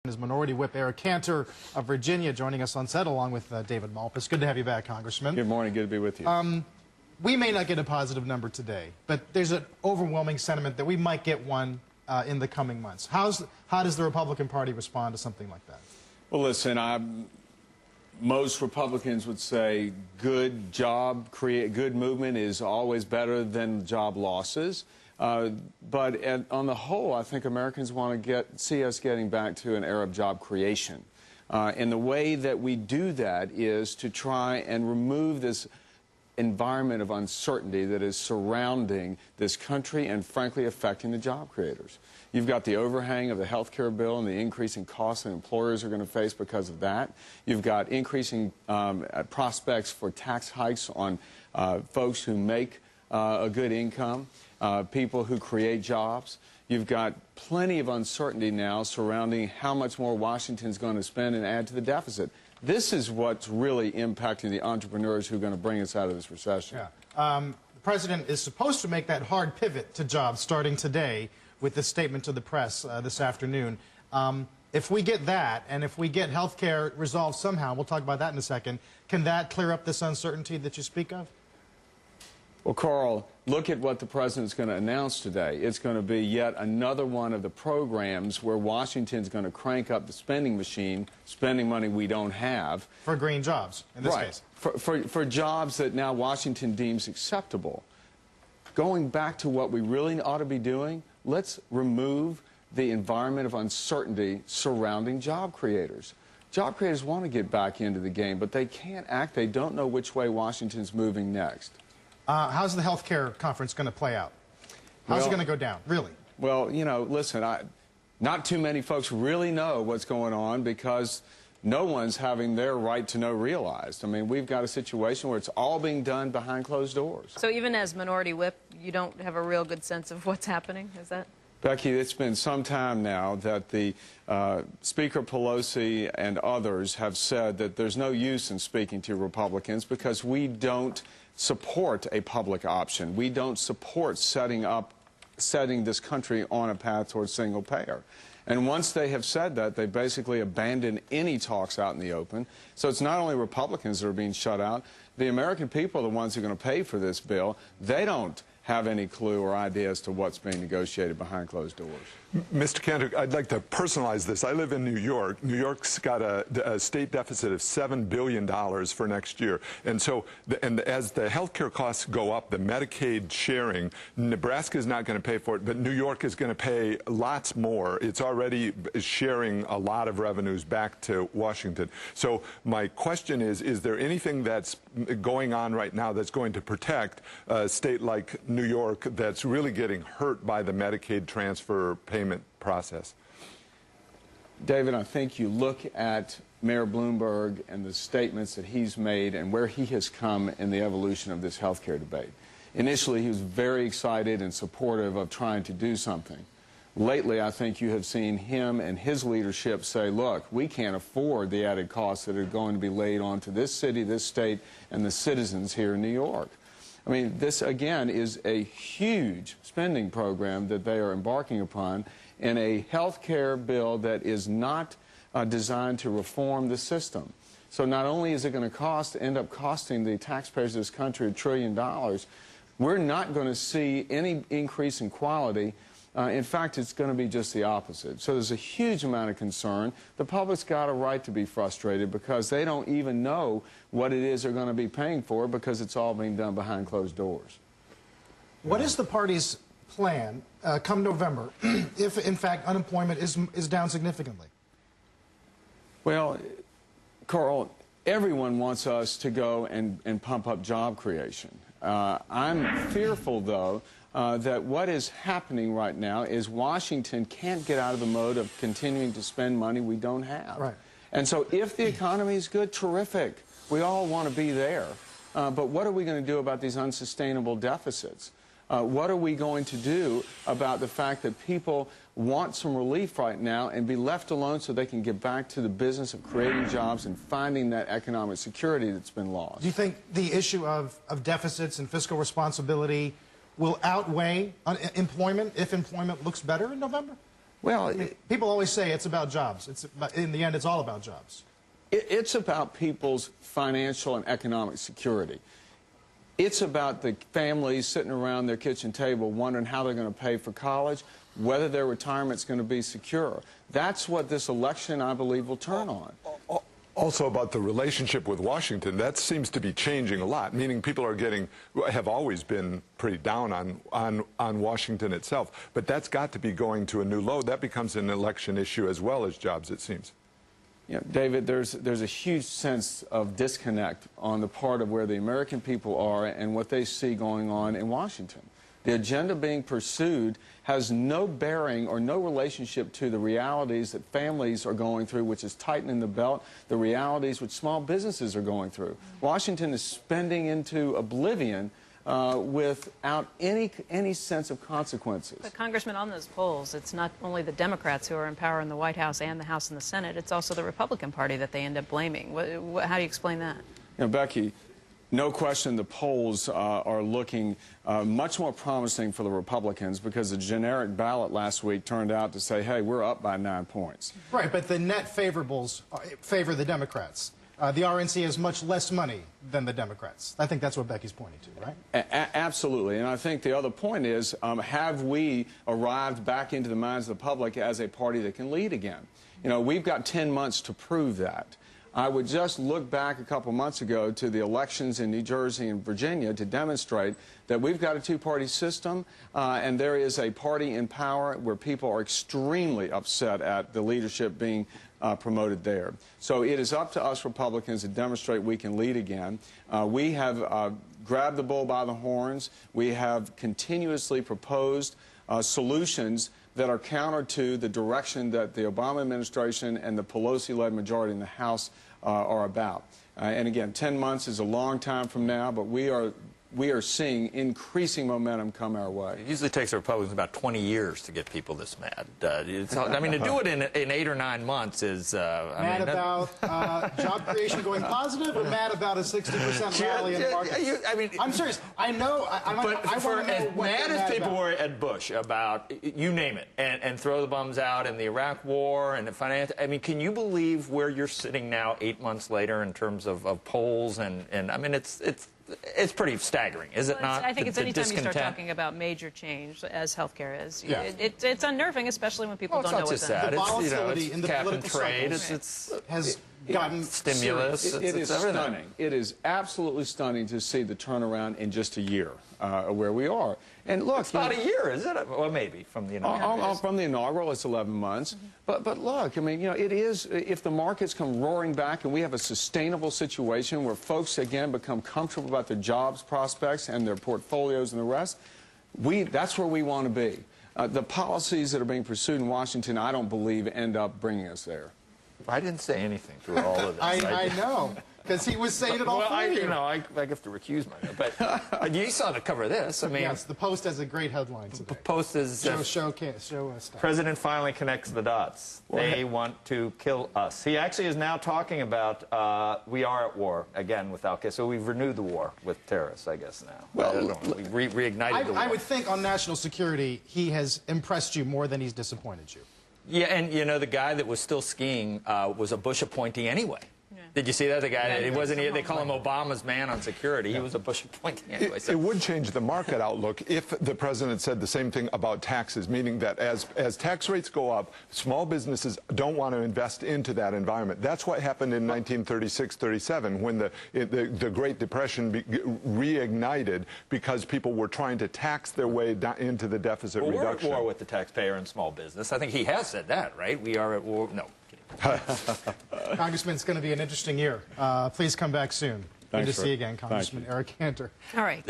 Is Minority Whip Eric Cantor of Virginia joining us on set along with David Malpass. Good to have you back, Congressman. Good morning. Good to be with you. We may not get a positive number today, but there's an overwhelming sentiment that we might get one in the coming months. How does the Republican Party respond to something like that? Well, listen, most Republicans would say good movement is always better than job losses. But on the whole, I think Americans want to see us getting back to an era of job creation. And the way that we do that is to try and remove this environment of uncertainty that is surrounding this country and, frankly, affecting the job creators. You've got the overhang of the health care bill and the increasing costs that employers are going to face because of that. You've got increasing prospects for tax hikes on folks who make a good income. People who create jobs. You've got plenty of uncertainty now surrounding how much more Washington's going to spend and add to the deficit. This is what's really impacting the entrepreneurs who are going to bring us out of this recession. Yeah. The president is supposed to make that hard pivot to jobs starting today with this statement to the press this afternoon. If we get that, and if we get health care resolved somehow, we'll talk about that in a second, can that clear up this uncertainty that you speak of? Well, Carl, look at what the president's going to announce today. It's going to be yet another one of the programs where Washington's going to crank up the spending machine, spending money we don't have. For green jobs, in this case. For jobs that now Washington deems acceptable. Going back to what we really ought to be doing, let's remove the environment of uncertainty surrounding job creators. Job creators want to get back into the game, but they can't act. They don't know which way Washington's moving next. How's the health care conference going to play out? How's it going to go down, really? Well, you know, listen, not too many folks really know what's going on because no one's having their right to know realized. I mean, we've got a situation where it's all being done behind closed doors. So even as Minority Whip, you don't have a real good sense of what's happening, is that? Becky, it's been some time now that the Speaker Pelosi and others have said that there's no use in speaking to Republicans because we don't support a public option. We don't support setting this country on a path towards single payer. And once they have said that, they basically abandoned any talks out in the open. So it's not only Republicans that are being shut out. The American people are the ones who are going to pay for this bill. They don't have any clue or idea as to what's being negotiated behind closed doors. Mr. Cantor, I'd like to personalize this. I live in New York. New York's got a state deficit of $7 billion for next year. And so, as the health care costs go up, the Medicaid sharing, Nebraska is not going to pay for it, but New York is going to pay lots more. It's already sharing a lot of revenues back to Washington. So my question is there anything that's going on right now that's going to protect a state like New York that's really getting hurt by the Medicaid transfer payment process? David, I think you look at Mayor Bloomberg and the statements that he's made and where he has come in the evolution of this health care debate. Initially, he was very excited and supportive of trying to do something. Lately, I think you have seen him and his leadership say, look, we can't afford the added costs that are going to be laid onto this city, this state, and the citizens here in New York. I mean, this, again, is a huge spending program that they are embarking upon in a health care bill that is not designed to reform the system. So not only is it going to end up costing the taxpayers of this country $1 trillion, we're not going to see any increase in quality. In fact, it's going to be just the opposite. So there's a huge amount of concern. The public's got a right to be frustrated because they don't even know what it is they're going to be paying for because it's all being done behind closed doors. What is the party's plan come November if, in fact, unemployment is down significantly? Well, Carl, everyone wants us to go and pump up job creation. I'm fearful, though, that what is happening right now is Washington can't get out of the mode of continuing to spend money we don't have. Right. And so if the economy is good, terrific. We all want to be there. But what are we going to do about these unsustainable deficits? What are we going to do about the fact that people want some relief right now and be left alone so they can get back to the business of creating jobs and finding that economic security that's been lost? Do you think the issue of deficits and fiscal responsibility will outweigh employment if employment looks better in November? Well, People always say it's about jobs. In the end, it's all about jobs. It's about people's financial and economic security. It's about the families sitting around their kitchen table wondering how they're going to pay for college, whether their retirement's going to be secure. That's what this election, I believe, will turn on. Also about the relationship with Washington, that seems to be changing a lot, meaning people have always been pretty down on Washington itself. But that's got to be going to a new low. That becomes an election issue as well as jobs, it seems. Yeah, David, there's a huge sense of disconnect on the part of where the American people are and what they see going on in Washington. The agenda being pursued has no bearing or no relationship to the realities that families are going through, which is tightening the belt, the realities which small businesses are going through. Washington is spending into oblivion without any sense of consequences. But, Congressman, on those polls, it's not only the Democrats who are in power in the White House and the House and the Senate, it's also the Republican Party that they end up blaming. How do you explain that? You know, Becky, no question the polls are looking much more promising for the Republicans because the generic ballot last week turned out to say, hey, we're up by 9 points. Right, but the net favorables favor the Democrats. The RNC has much less money than the Democrats. I think that's what Becky's pointing to, right? Absolutely. And I think the other point is, have we arrived back into the minds of the public as a party that can lead again? You know, we've got 10 months to prove that. I would just look back a couple months ago to the elections in New Jersey and Virginia to demonstrate that we've got a two-party system, and there is a party in power where people are extremely upset at the leadership being promoted there. So it is up to us Republicans to demonstrate we can lead again. We have grabbed the bull by the horns. We have continuously proposed solutions that are counter to the direction that the Obama administration and the Pelosi-led majority in the House are about. And again, 10 months is a long time from now, but we are seeing increasing momentum come our way. It usually takes the Republicans about 20 years to get people this mad. I mean, to do it in 8 or 9 months is... mad about job creation going positive, or mad about a 60% rally in the market? I'm serious. I know. I want to know as what mad as people were at Bush about, you name it, and throw the bums out, and the Iraq War, and the financial... I mean, can you believe where you're sitting now 8 months later in terms of polls? And I mean, it's pretty staggering, is it not? I think it's anytime you start talking about major change, as healthcare is, yeah. It's unnerving, especially when people don't know what's in it. The volatility in the cap and political trade. has gotten stimulus. It is stunning. It is absolutely stunning to see the turnaround in just a year where we are. And look, it's about a year, is it? Well, maybe from the inaugural. From the inaugural, it's 11 months. But look, I mean, you know, it is, if the markets come roaring back and we have a sustainable situation where folks, again, become comfortable about their jobs prospects and their portfolios and the rest, that's where we want to be. The policies that are being pursued in Washington, I don't believe, end up bringing us there. I didn't say anything through all of this. I know, because he was saying it all for you. You know, I have to recuse myself. But you saw the cover of this. I mean, yes, the Post has a great headline today. The Post is show stuff. President finally connects the dots. They want to kill us. He actually is now talking about we are at war again with Al-Qaeda. So we've renewed the war with terrorists, I guess now. Well, we reignited the war. I would think on national security he has impressed you more than he's disappointed you. Yeah, and you know, the guy that was still skiing was a Bush appointee anyway. Yeah. Did you see that? The guy, they call him Obama's man on security. Yeah. He was a Bush appointee anyway. It would change the market outlook if the president said the same thing about taxes, meaning that as tax rates go up, small businesses don't want to invest into that environment. That's what happened in 1936-37 when the Great Depression reignited because people were trying to tax their way down into the deficit reduction. We're at war with the taxpayer and small business. I think he has said that, right? We are at war. No. Congressman, it's going to be an interesting year. Please come back soon. Good to see you again, Congressman Eric Cantor. All right.